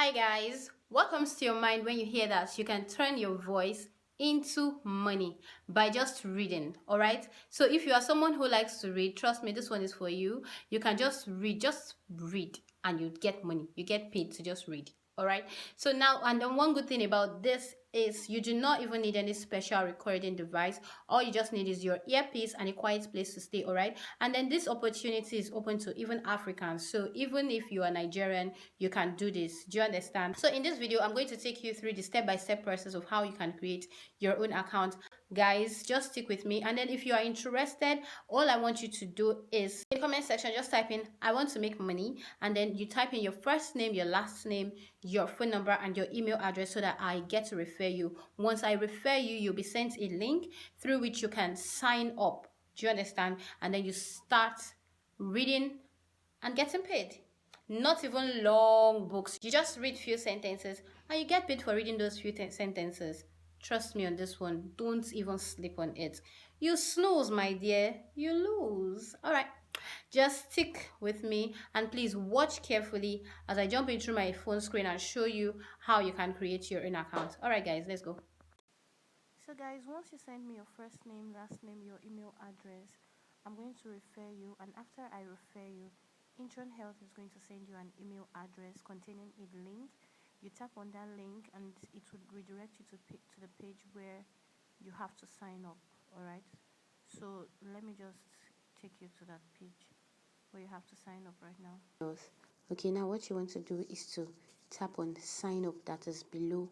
Hi guys, what comes to your mind when you hear that you can turn your voice into money by just reading? All right, so if you are someone who likes to read, trust me, this one is for you. You can just read and you get money, you get paid to just read. All right, so now, and then one good thing about this is you do not even need any special recording device. All you just need is your earpiece and a quiet place to stay. All right, and then this opportunity is open to even Africans, so even if you are Nigerian, you can do this. Do you understand? So in this video, I'm going to take you through the step-by-step process of how you can create your own account. Guys, just stick with me, and then if you are interested, all I want you to do is in the comment section just type in I want to make money, and then you type in your first name, your last name, your phone number, and your email address so that I get to refer you. Once I refer you, you'll be sent a link through which you can sign up. Do you understand? And then you start reading and getting paid. Not even long books. You just read few sentences and you get paid for reading those few sentences. Trust me on this one. Don't even sleep on it. You snooze, my dear, you lose. All right. Just stick with me and please watch carefully as I jump into my phone screen and show you how you can create your own account. All right, guys, let's go. So guys, once you send me your first name, last name, your email address, I'm going to refer you, and after I refer you, Intron Health is going to send you an email address containing a link. You tap on that link and it would redirect you to the page where you have to sign up. All right, so let me just take you to that page where you have to sign up right now. Okay, now what you want to do is to tap on sign up, that is below,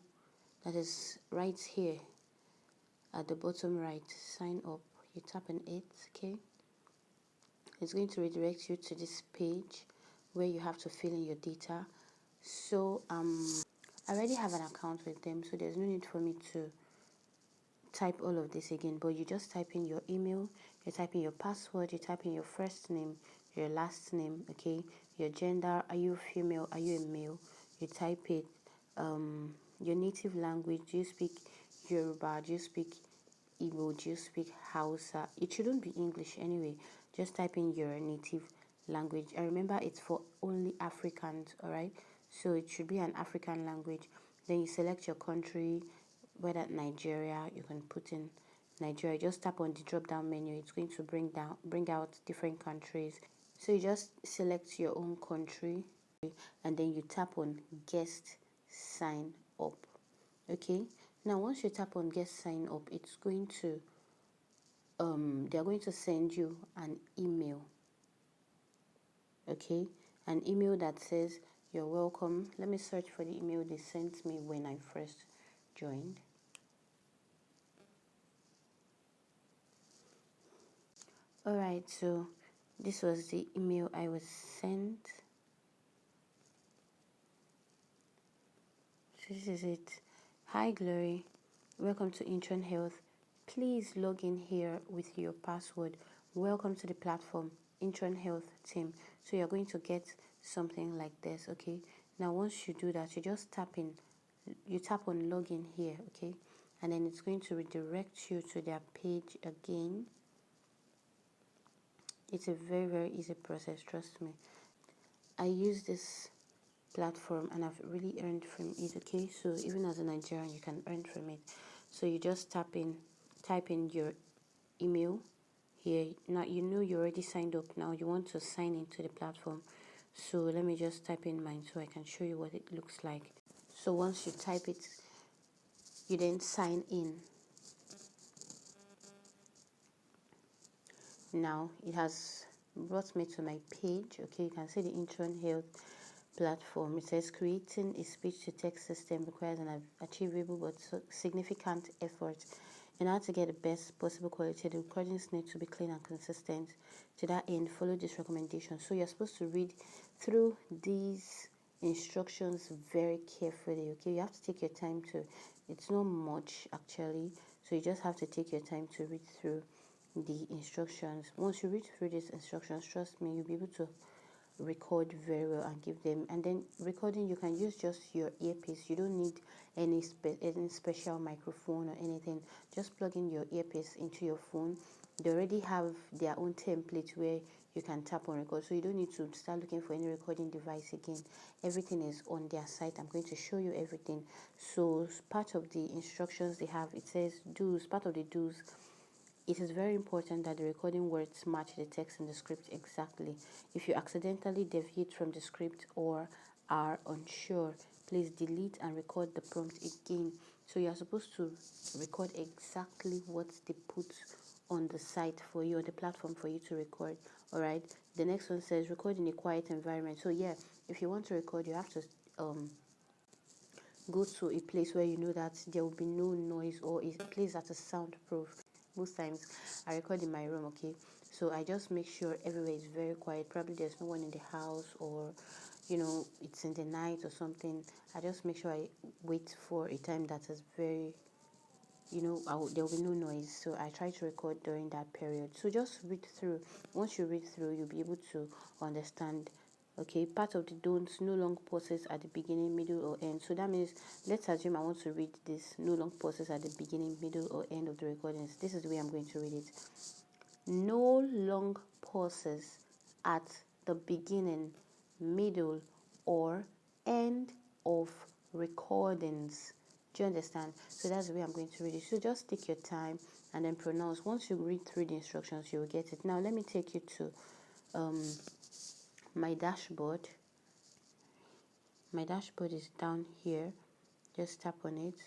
that is right here at the bottom right. Sign up, you tap on it. Okay, it's going to redirect you to this page where you have to fill in your data. So I already have an account with them, so there's no need for me to type all of this again, but you just type in your email, you type in your password, you type in your first name, your last name, okay, your gender, are you female, are you a male, you type it, your native language, do you speak Yoruba, do you speak Igbo, do you speak Hausa? It shouldn't be English anyway, just type in your native language. I remember it's for only Africans, all right, so it should be an African language. Then you select your country, whether Nigeria, you can put in Nigeria. Just tap on the drop down menu, it's going to bring out different countries. So you just select your own country and then you tap on guest sign up. Okay, now once you tap on guest sign up, it's going to they're going to send you an email. Okay, an email that says you're welcome. Let me search for the email they sent me when I first joined. Alright, so this was the email I was sent. So this is it. Hi Glory, welcome to Intron Health. Please log in here with your password. Welcome to the platform, Intron Health team. So you're going to get something like this, okay? Now once you do that, you just tap on login here, okay? And then it's going to redirect you to their page again. It's a very, very easy process, trust me. I use this platform and I've really earned from it, okay? So even as a Nigerian, you can earn from it. So you just type in your email here. Now you know you already signed up. Now you want to sign into the platform. So let me just type in mine so I can show you what it looks like. So once you type it, you then sign in. Now it has brought me to my page. Okay, you can see the Intron Health platform. It says creating a speech-to-text system requires an achievable but significant effort. In order to get the best possible quality, the recordings need to be clean and consistent. To that end, follow this recommendation. So you're supposed to read through these instructions very carefully. Okay, you have to take your time to. It's not much actually, so you just have to take your time to read through the instructions. Once you read through these instructions, trust me, you'll be able to record very well and give them. And then recording, you can use just your earpiece. You don't need any special microphone or anything. Just plug in your earpiece into your phone. They already have their own template where you can tap on record. So you don't need to start looking for any recording device again. Everything is on their site. I'm going to show you everything. So part of the instructions they have, it says do's. Part of the do's, it is very important that the recording words match the text in the script exactly. If you accidentally deviate from the script or are unsure, please delete and record the prompt again. So you are supposed to record exactly what they put on the site for you, on the platform for you to record. All right. The next one says record in a quiet environment. So yeah, if you want to record, you have to go to a place where you know that there will be no noise, or a place that is soundproof. Most times I record in my room, okay? So I just make sure everywhere is very quiet. Probably there's no one in the house, or it's in the night or something. I just make sure I wait for a time that is very, there will be no noise. So I try to record during that period. So just read through. Once you read through, you'll be able to understand. Okay, part of the don'ts: no long pauses at the beginning, middle, or end. So that means, let's assume I want to read this: no long pauses at the beginning, middle, or end of the recordings. This is the way I'm going to read it. No long pauses at the beginning, middle, or end of recordings. Do you understand? So that's the way I'm going to read it. So just take your time and then pronounce. Once you read through the instructions, you will get it. Now let me take you to my dashboard. My dashboard is down here. Just tap on it.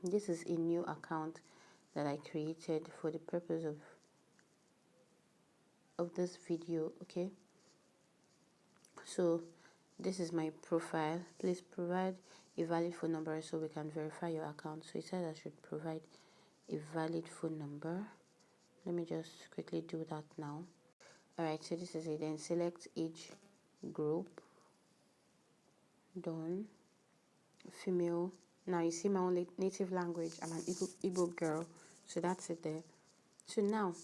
This is a new account that I created for the purpose of this video. Okay, so this is my profile. Please provide a valid phone number so we can verify your account. So it says I should provide a valid phone number. Let me just quickly do that now. All right, so this is it. Then select age group. Done. Female. Now you see my own native language. I'm an Igbo girl, so that's it there. So now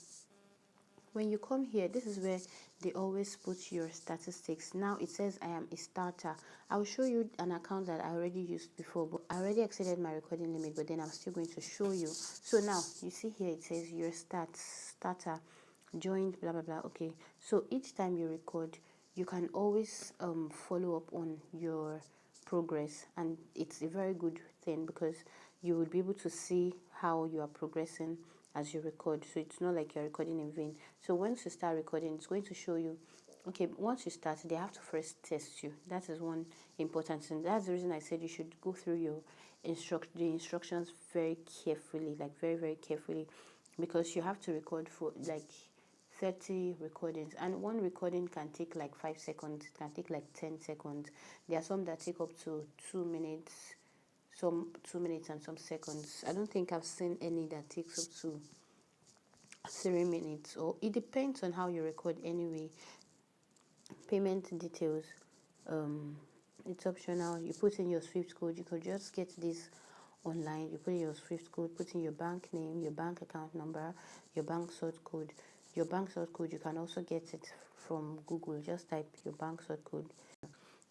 when you come here, this is where they always put your statistics. Now it says I am a starter. I'll show you an account that I already used before, but I already exceeded my recording limit, but then I'm still going to show you. So now you see here it says your starter joined, blah blah blah. Okay, so each time you record, you can always follow up on your progress, and it's a very good thing because you will be able to see how you are progressing as you record. So it's not like you're recording in vain. So once you start recording, it's going to show you. Okay, once you start, they have to first test you. That is one important thing. That's the reason I said you should go through the instructions very carefully, like very very carefully, because you have to record for like 30 recordings, and one recording can take like 5 seconds, it can take like 10 seconds. There are some that take up to 2 minutes, some 2 minutes and some seconds. I don't think I've seen any that takes up to 3 minutes, or it depends on how you record anyway. Payment details, it's optional. You put in your Swift code. You could just get this online. You put in your Swift code, put in your bank name, your bank account number, your bank sort code. Your bank sort code, you can also get it from Google. Just type your bank sort code.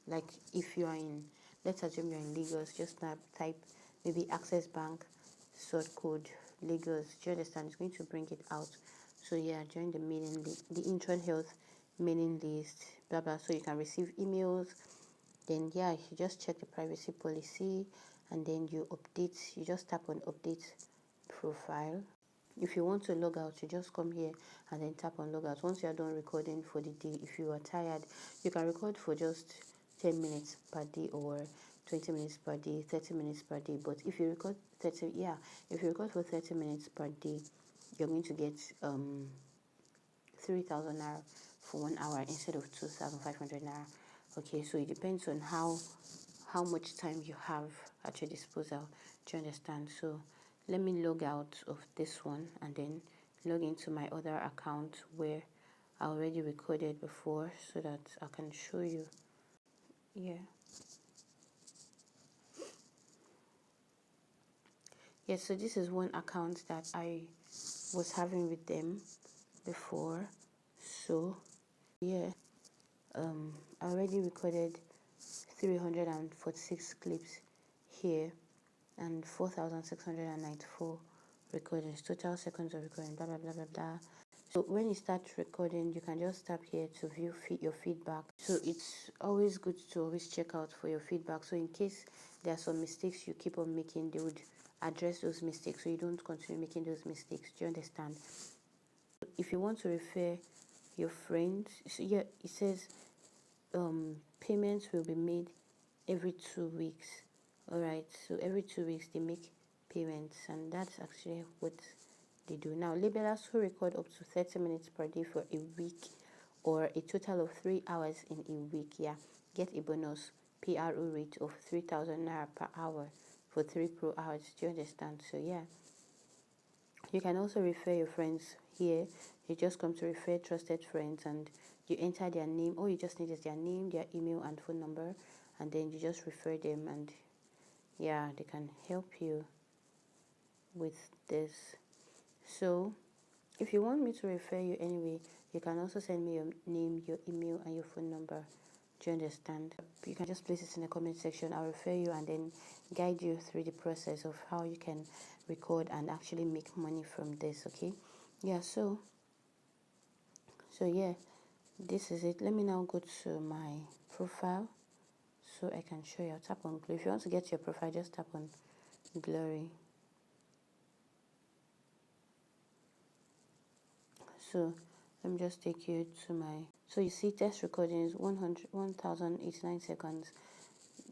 Like if you are in, let's assume you're in Lagos, just type maybe Access Bank sort code Lagos. Do you understand? It's going to bring it out. So yeah, join the mailing list, the Intron Health mailing list, blah blah. So you can receive emails. Then yeah, you just check the privacy policy, and then you update. You just tap on update profile. If you want to log out, you just come here and then tap on log out. Once you are done recording for the day, if you are tired, you can record for just 10 minutes per day, or 20 minutes per day, 30 minutes per day. But if you record if you record for 30 minutes per day, you're going to get 3,000 naira for 1 hour instead of 2,500 naira. Okay, so it depends on how much time you have at your disposal. Do you understand? So let me log out of this one and then log into my other account where I already recorded before, so that I can show you. Yeah, so this is one account that I was having with them before. So yeah, I already recorded 346 clips here and 4,694 recordings, total seconds of recording, blah blah blah blah blah. So when you start recording, you can just tap here to view your feedback. So it's always good to always check out for your feedback. So in case there are some mistakes you keep on making, they would address those mistakes so you don't continue making those mistakes. Do you understand? If you want to refer your friends, so yeah, it says payments will be made every 2 weeks. All right, so every 2 weeks they make payments, and that's actually what they do. Now, labelers who record up to 30 minutes per day for a week or a total of 3 hours in a week, yeah, get a bonus PRO rate of 3,000 naira per hour for 3 pro hours. Do you understand? So yeah, you can also refer your friends here. You just come to refer trusted friends and you enter their name. All you just need is their name, their email and phone number, and then you just refer them, and yeah, they can help you with this. So if you want me to refer you anyway, you can also send me your name, your email and your phone number. Do you understand? You can just place it in the comment section. I'll refer you and then guide you through the process of how you can record and actually make money from this. Okay, yeah, so yeah, this is it. Let me now go to my profile so I can show you. I'll tap on Glory. If you want to get your profile, just tap on Glory. So let me just take you to my, so you see test recording is 1089 seconds.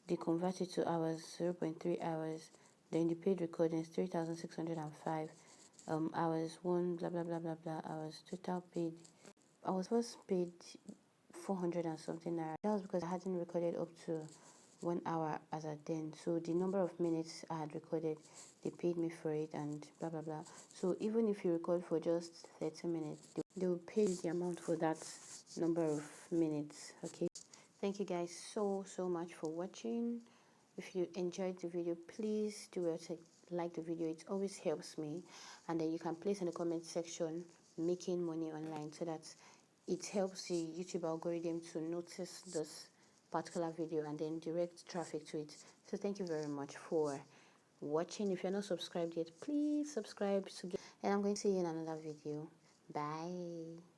They convert it to hours, 0.3 hours. Then the paid recording is 3,605 hours, one blah blah blah blah blah hours. Total paid, I was first paid 400 and something naira. That was because I hadn't recorded up to 1 hour as at then. So the number of minutes I had recorded, they paid me for it and blah blah blah. So even if you record for just 30 minutes, they will pay you the amount for that number of minutes. Okay, thank you guys so much for watching. If you enjoyed the video, please do well to like the video. It always helps me. And then you can place in the comment section making money online, so that it helps the YouTube algorithm to notice this particular video and then direct traffic to it. So thank you very much for watching. If you're not subscribed yet, please subscribe to get, and I'm going to see you in another video. Bye.